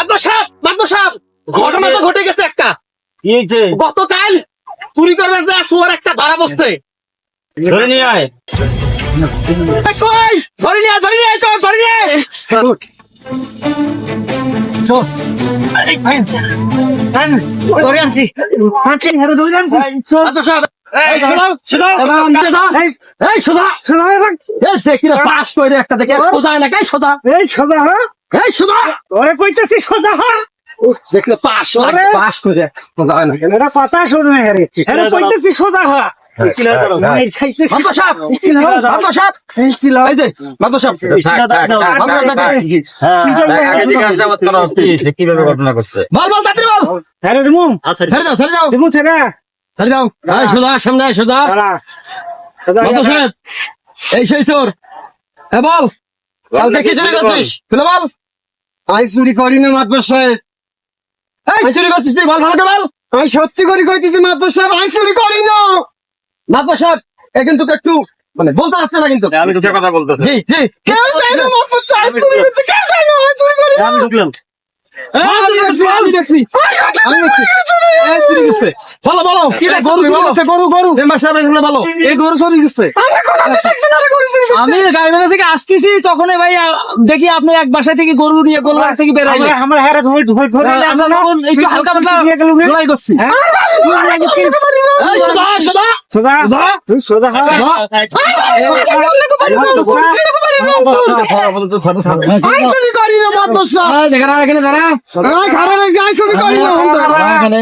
মাতবর সাহেব, ঘটনা তো ঘটে গেছে একটা। গতকাল চুরি করবে যে চোর একটা ধরা বসছে। ধরে নিয়ে আয়। ধরে নিয়ে আয়, চোর ধরে নিয়ে আয়। ধরে আনছি মাতবর সাহেব, এই পাস করে একটা দেখে সোজা না কাই সোজা, এই সোজা হ্যাঁ এই সোজা ওরে কইতেছি সোজা হ্যাঁ দেখলে পাস পাস করে সোজা হয় না। এরা কথা শুনবে হেরে এরা কইতেছি সোজা হ্যাঁ মাইর খাইতে মাতবর সাহেব, মাতবর সাহেব, এই যে মাতবর সাহেব, কিভাবে ঘটনা করছে? বল বল তাড়াতাড়ি বল। হেরে দিমু ছেড়ে যাও, ছেড়ে যাও, দিমু ছেড়ে ছেড়ে যাও। এই সোজা সামনে আয়, সোজা। মাতবর সাহেব, এই সেই তোর। এ বল, কালকে কি চুরি করছিস? খুলে বল। আমি চুরি করি না মাতবর সাহেব, এই চুরি করছিস তুই, বল ভালো করে বল। আমি সত্যি করে কইতেছি মাতবর সাহেব, আমি চুরি করি না। মাতবর সাহেব, এ কিন্তু একটু মানে বলতে আসছে না কিন্তু। আমি তোকে কথা বলতে জি জি, কেউ জানে না মাতবর সাহেব চুরি করছে, কেউ জানে না আমি চুরি করি না। আমি ঢুকলাম। আমি দেখছি। এই চুরি করছে। বলো বলো, কি রে গরু চুরি করছে? গরু মেম্বার সাহেব এখানে বলো। এই গরু চুরি করছে। আমি কোথায় দেখছি না রে গরু চুরি করছে? আমি গাইবান্ধা থেকে আসতেছি তখন ভাই দেখি আপনি এক বাসা থেকে গরু নিয়ে গোলঘাট থেকে বেরাইলেন। আমরা হেরে ধরে আমরা তখন একটু হালকা পাতলা লড়াই করছি। এই সোজা সোজা সোজা সোজা। তুই সোজা হা আমি চুরি করি না মাতবর সাহেব, এই দেখা না, এখানে দাঁড়া। আমি ঘরে রেখে আমি চুরি করি না। এখানে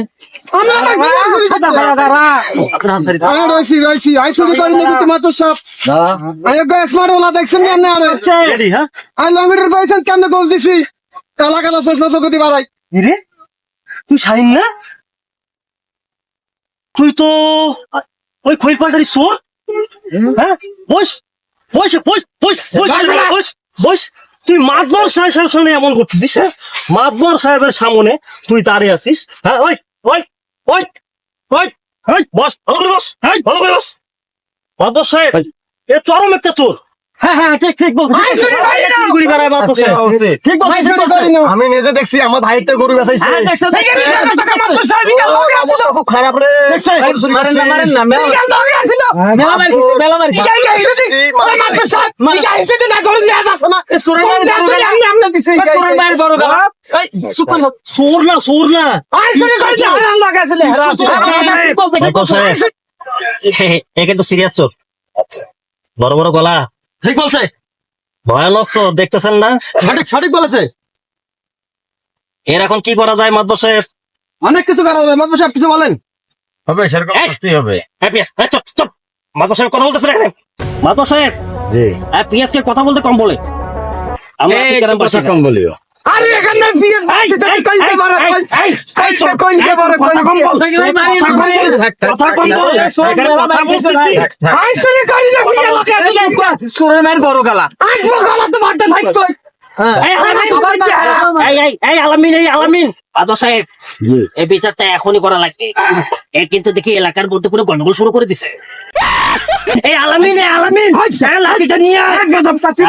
আমরা রয়েছি আমি চুরি করি না কিন্তু মাতবর সাহেব। দাঁড়া। আমি স্মার্ট ওলা দেখছেন কেমনে আরে আমি লঙ্গিটার কইছেন কেমনে গোল দিছি এলাকা না শেষ নজর বাড়াই রে। তুই শাহিন না? তুই তো ওই খৈল পাল্টারি চোর। হ্যাঁ বস বস বস বস বস বস তুই মাতবর সাহেবের সামনে এমন করতেছিস? হ্যাঁ মাতবর সাহেবের সামনে তুই দাঁড়িয়ে আছিস? হ্যাঁ ওই ওই ওই ওই ওই বস ভালো করে বস, ভালো করে বস। মাতবর সাহেব এ চরম একটা চোর। হ্যাঁ হ্যাঁ, ঠিক ঠিক বলছিস। চুরি করে বেড়ায় মাতবর সাহেব। ঠিক বলছিস। আমি নিজে দেখছি আমার ভাইটা গরু বেচাইছে। হ্যাঁ, দেখছো, দেখছো, মাতবর সাহেব খুব খারাপ রে। দেখছো। মারেন না, মারেন না। মেলা মারিস, মেলা মারিস। চোরের মায়ের বড় গলা। এই, চুপ কর। চোর না চোর না মাতবর সাহেব, এ কিন্তু সিরিয়াস চোর। বড় বড় গলা, ঠিক বলছে, ভয়ানক চোর, দেখতেছেন না? সঠিক সঠিক বলেছে। এর এখন কি করা যায় মাতবর সাহেব? অনেক কিছু করা যাবে। মাতবর সাহেব কিছু বলেন। হবে সেরকম শাস্তি হবে। চুপ চুপ, মাতবর সাহেব কথা বলতেছেন এখানে। মাতবর সাহেব জি, পিএস কে কথা বলতে কম বলে। আমরা কম বলিও। আরে এখানে বিয়ে কইতে পারে কইতে পারে কথা কম বল। এখানে কথা বলতেছি। আই চুরি করি না বিয়ে লোকে চোরের মায়ের বড় গলা। আজ গলা তো বাড়তে থাকতো। এই আলামিন মাতবর সাহেব, এই বিচারটা এখনই করা লাগবে। এ কিন্তু দেখি এলাকার মধ্যে পুরো গন্ডগোল শুরু করে দিছে। এই আলামিন লাঠিটা নিয়ে আয়।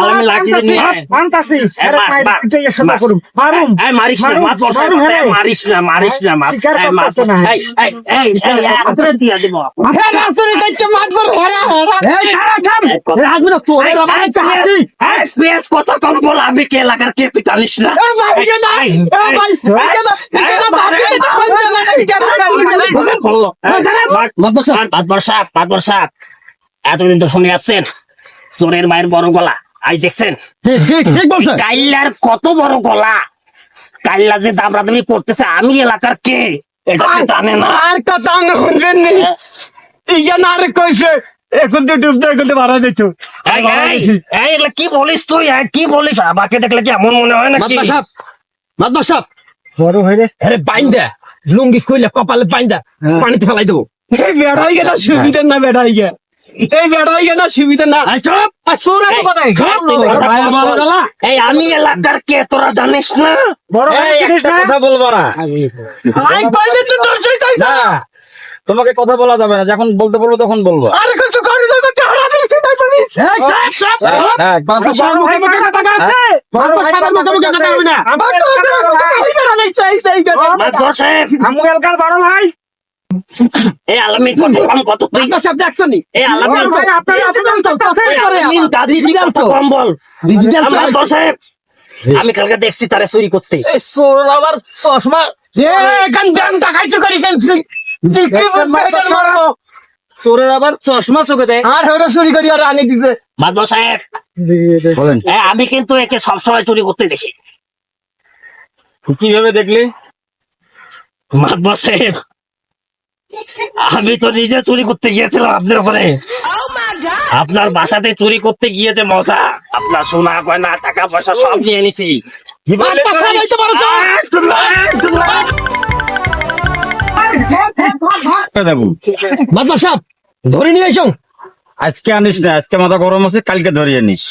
আলামিন লাঠিটা নিয়ে আয়। আনতাছি মারিস না মাতবর সাহেব, মারিস না মারিস না। দিয়া দিব। কথা কম বল, আমি কে এলাকার কে তুই জানিস না। মাতবর সাহেব, এতদিন তো শুনে আসছেন চোরের মায়ের বড় গলা, আজ দেখছেন কাইল্লার কত বড় গলা। কাইল্লা যে দাবরাদাবি করতেছে আমি এলাকার কে এটা সে জানে না। আর কথা শুনবেন নি ইয়া না রে কইছে এখন তো ডুবতে এখন তো মারা যেত। এগুলা কি বলিস তুই? কি বলিস? আমাকে দেখলে কি এমন মনে হয় না? মাতবর সাহেব, বড় হয় রে আরে বাইন্দা লুঙ্গি খুইলে কপালে বাইন্দা পানিতে ফেলাই দেবো। এই বেড়াই গেল সুবিধা না বেড়াই গে এই বেড়াই গেল সুবিধা না। এই আমি এলাকার কে তোরা জানিস না? কথা বলবো না তোমাকে কথা বলা যাবে না, যখন বলতে বলবো তখন বলবো। আরে কিছু করি না মাতবর সাহেবের মুখে মুখে কথা হবে না। মাতবর সাহেব, আমু এলাকার বড় ভাই এই আলামিন কত কম কত তুই মাতবর সাহেব দেখছো নি? এই আলামিন ভাই, আপনারা আলামিন দাদি Digital তো। কম বল Digital তো। মাতবর সাহেব, আমি কালকে দেখছি তারে চুরি করতে। এই চোর আবার চশমা গান দেখাইতে করি চোরের আবার চশমা চোখে দেয় আর ওটা চুরি করি আর আনি দিতে মাতবর সাহেব, আমি কিন্তু একে সবসময় চুরি করতে দেখি। কিভাবে দেখলি? মাতবর সাহেব, আমি তো নিজে চুরি করতে গিয়েছিলাম আপনার ওপরে। আপনার বাসাতে চুরি করতে গিয়েছে মজা, আপনার সোনা গয়না টাকা পয়সা সব নিয়ে এনেছি। মাতবর সাহেব এই তো বড় চোর। মাতবর সাহেব ধরে নিয়ে এসো আজকে আনিস না, আজকে মাথা গরম আছে, কালকে ধরিয়ে নিস।